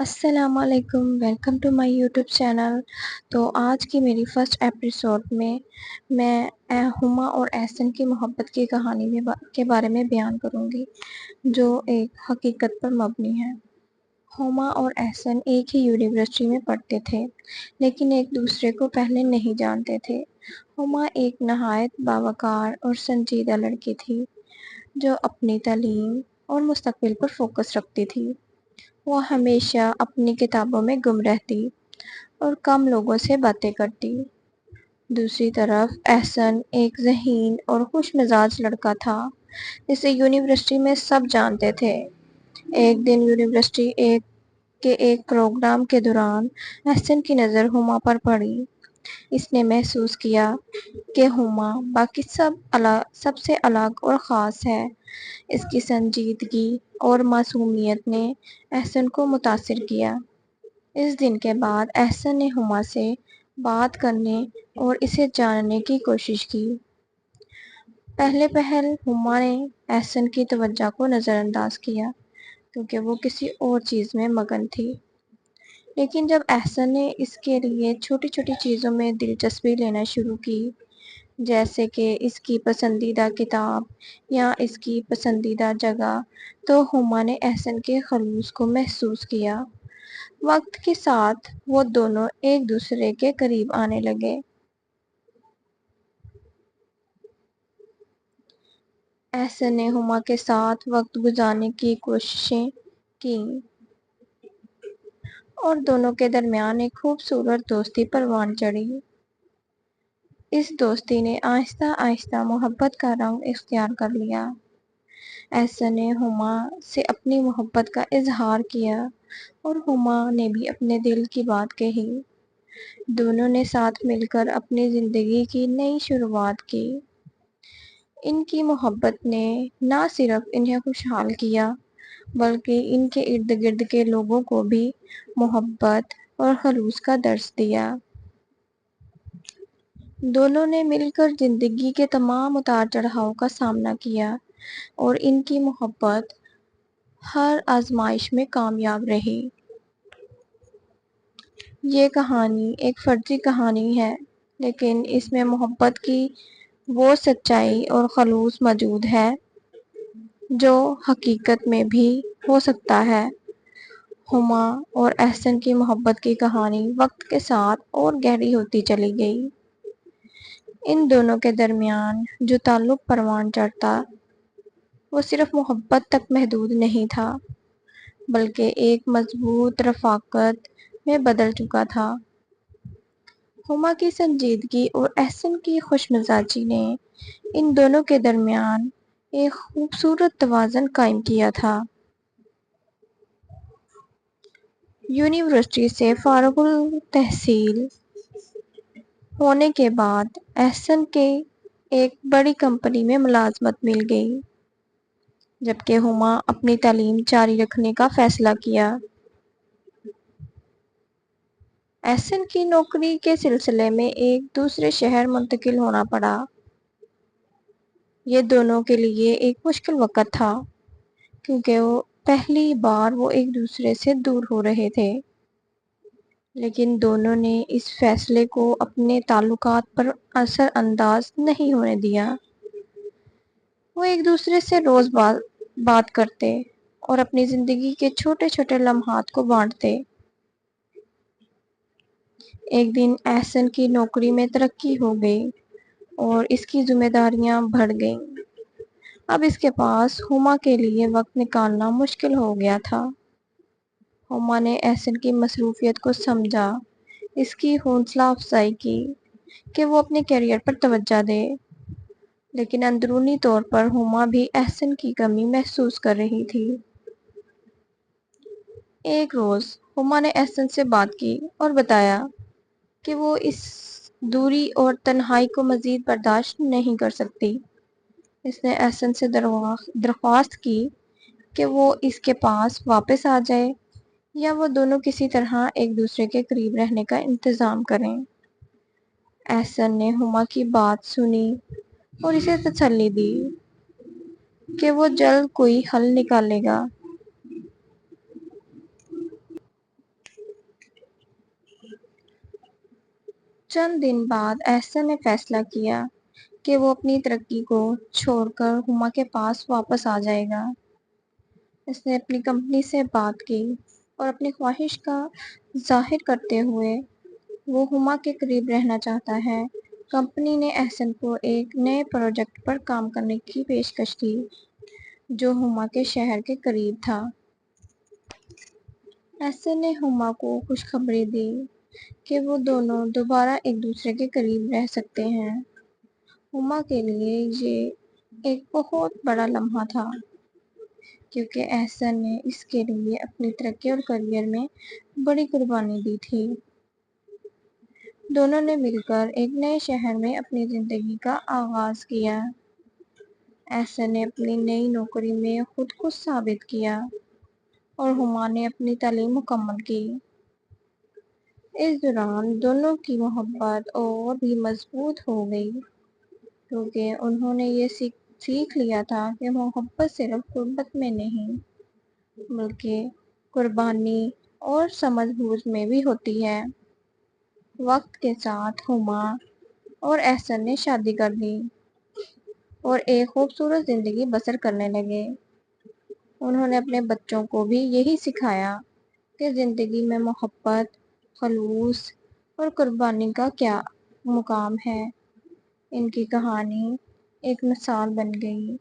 السلام علیکم، welcome to my YouTube channel. تو آج کی میری فرسٹ ایپیسوڈ میں ہما اور احسن کی محبت کی کہانی کے بارے میں بیان کروں گی، جو ایک حقیقت پر مبنی ہے۔ ہما اور احسن ایک ہی یونیورسٹی میں پڑھتے تھے، لیکن ایک دوسرے کو پہلے نہیں جانتے تھے۔ ہما ایک نہایت باوقار اور سنجیدہ لڑکی تھی، جو اپنی تعلیم اور مستقبل پر فوکس رکھتی تھی۔ وہ ہمیشہ اپنی کتابوں میں گم رہتی اور کم لوگوں سے باتیں کرتی۔ دوسری طرف احسن ایک ذہین اور خوش مزاج لڑکا تھا، جسے یونیورسٹی میں سب جانتے تھے۔ ایک دن یونیورسٹی کے ایک پروگرام کے دوران احسن کی نظر ہما پر پڑی۔ اس نے محسوس کیا کہ ہما باقی سب سے الگ اور خاص ہے۔ اس کی سنجیدگی اور معصومیت نے احسن کو متاثر کیا۔ اس دن کے بعد احسن نے ہما سے بات کرنے اور اسے جاننے کی کوشش کی۔ پہل ہما نے احسن کی توجہ کو نظر انداز کیا، کیونکہ وہ کسی اور چیز میں مگن تھی۔ لیکن جب احسن نے اس کے لیے چھوٹی چھوٹی چیزوں میں دلچسپی لینا شروع کی، جیسے کہ اس کی پسندیدہ کتاب یا اس کی پسندیدہ جگہ، تو ہما نے احسن کے خلوص کو محسوس کیا۔ وقت کے ساتھ وہ دونوں ایک دوسرے کے قریب آنے لگے۔ احسن نے ہما کے ساتھ وقت گزارنے کی کوششیں کیں اور دونوں کے درمیان ایک خوبصورت دوستی پروان چڑھی۔ اس دوستی نے آہستہ آہستہ محبت کا رنگ اختیار کر لیا۔ احسن نے ہما سے اپنی محبت کا اظہار کیا اور ہما نے بھی اپنے دل کی بات کہی۔ دونوں نے ساتھ مل کر اپنی زندگی کی نئی شروعات کی۔ ان کی محبت نے نہ صرف انہیں خوشحال کیا، بلکہ ان کے ارد گرد کے لوگوں کو بھی محبت اور خلوص کا درس دیا۔ دونوں نے مل کر زندگی کے تمام اتار چڑھاؤ کا سامنا کیا اور ان کی محبت ہر آزمائش میں کامیاب رہی۔ یہ کہانی ایک فرضی کہانی ہے، لیکن اس میں محبت کی وہ سچائی اور خلوص موجود ہے جو حقیقت میں بھی ہو سکتا ہے۔ ہما اور احسن کی محبت کی کہانی وقت کے ساتھ اور گہری ہوتی چلی گئی۔ ان دونوں کے درمیان جو تعلق پروان چڑھتا، وہ صرف محبت تک محدود نہیں تھا، بلکہ ایک مضبوط رفاقت میں بدل چکا تھا۔ ہما کی سنجیدگی اور احسن کی خوش مزاجی نے ان دونوں کے درمیان ایک خوبصورت توازن قائم کیا تھا۔ یونیورسٹی سے فارغ التحصیل ہونے کے بعد احسن کے ایک بڑی کمپنی میں ملازمت مل گئی، جبکہ ہما اپنی تعلیم جاری رکھنے کا فیصلہ کیا۔ احسن کی نوکری کے سلسلے میں ایک دوسرے شہر منتقل ہونا پڑا۔ یہ دونوں کے لیے ایک مشکل وقت تھا، کیونکہ پہلی بار وہ ایک دوسرے سے دور ہو رہے تھے۔ لیکن دونوں نے اس فیصلے کو اپنے تعلقات پر اثر انداز نہیں ہونے دیا۔ وہ ایک دوسرے سے روز بات کرتے اور اپنی زندگی کے چھوٹے چھوٹے لمحات کو بانٹتے۔ ایک دن احسن کی نوکری میں ترقی ہو گئی اور اس کی ذمہ داریاں بڑھ گئیں۔ اب اس کے پاس ہما کے لیے وقت نکالنا مشکل ہو گیا تھا۔ ہما نے احسن کی مصروفیت کو سمجھا، اس کی حوصلہ افزائی کی کہ وہ اپنے کیریئر پر توجہ دے، لیکن اندرونی طور پر ہما بھی احسن کی کمی محسوس کر رہی تھی۔ ایک روز ہما نے احسن سے بات کی اور بتایا کہ وہ اس دوری اور تنہائی کو مزید برداشت نہیں کر سکتی۔ اس نے احسن سے درخواست کی کہ وہ اس کے پاس واپس آ جائے یا وہ دونوں کسی طرح ایک دوسرے کے قریب رہنے کا انتظام کریں۔ احسن نے ہما کی بات سنی اور اسے تسلی دی کہ وہ جلد کوئی حل نکالے گا۔ چند دن بعد احسن نے فیصلہ کیا کہ وہ اپنی ترقی کو چھوڑ کر ہما کے پاس واپس آ جائے گا۔ اس نے اپنی کمپنی سے بات کی اور اپنی خواہش کا ظاہر کرتے ہوئے وہ ہما کے قریب رہنا چاہتا ہے۔ کمپنی نے احسن کو ایک نئے پروجیکٹ پر کام کرنے کی پیشکش کی جو ہما کے شہر کے قریب تھا۔ احسن نے ہما کو خوشخبری دی کہ وہ دونوں دوبارہ ایک دوسرے کے قریب رہ سکتے ہیں۔ ہما کے لیے یہ ایک بہت بڑا لمحہ تھا کیونکہ احسن نے اس کے لیے اپنی ترقی اور کیریئر میں بڑی قربانی دی تھی۔ دونوں نے مل کر ایک نئے شہر میں اپنی زندگی کا آغاز کیا۔ احسن نے اپنی نئی نوکری میں خود کو ثابت کیا اور ہما نے اپنی تعلیم مکمل کی۔ اس دوران دونوں کی محبت اور بھی مضبوط ہو گئی کیونکہ انہوں نے یہ سیکھ لیا تھا کہ محبت صرف قربت میں نہیں بلکہ قربانی اور سمجھ بوجھ میں بھی ہوتی ہے۔ وقت کے ساتھ ہما اور احسن نے شادی کر لی اور ایک خوبصورت زندگی بسر کرنے لگے۔ انہوں نے اپنے بچوں کو بھی یہی سکھایا کہ زندگی میں محبت، خلوص اور قربانی کا کیا مقام ہے۔ ان کی کہانی ایک مثال بن گئی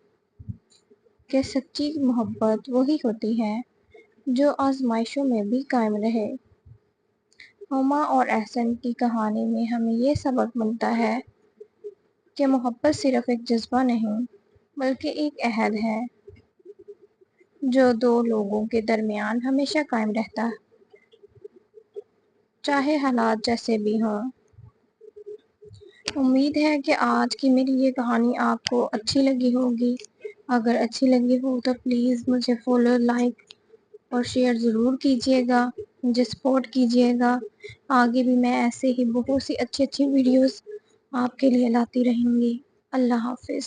کہ سچی محبت وہی ہوتی ہے جو آزمائشوں میں بھی قائم رہے۔ ہما اور احسن کی کہانی میں ہمیں یہ سبق ملتا ہے کہ محبت صرف ایک جذبہ نہیں بلکہ ایک عہد ہے جو دو لوگوں کے درمیان ہمیشہ قائم رہتا چاہے حالات جیسے بھی ہوں۔ امید ہے کہ آج کی میری یہ کہانی آپ کو اچھی لگی ہوگی۔ اگر اچھی لگی ہو تو پلیز مجھے فالو، لائک اور شیئر ضرور کیجیے گا، مجھے سپورٹ کیجیے گا۔ آگے بھی میں ایسے ہی بہت سی اچھی ویڈیوز آپ کے لیے لاتی رہوں گی۔ اللہ حافظ۔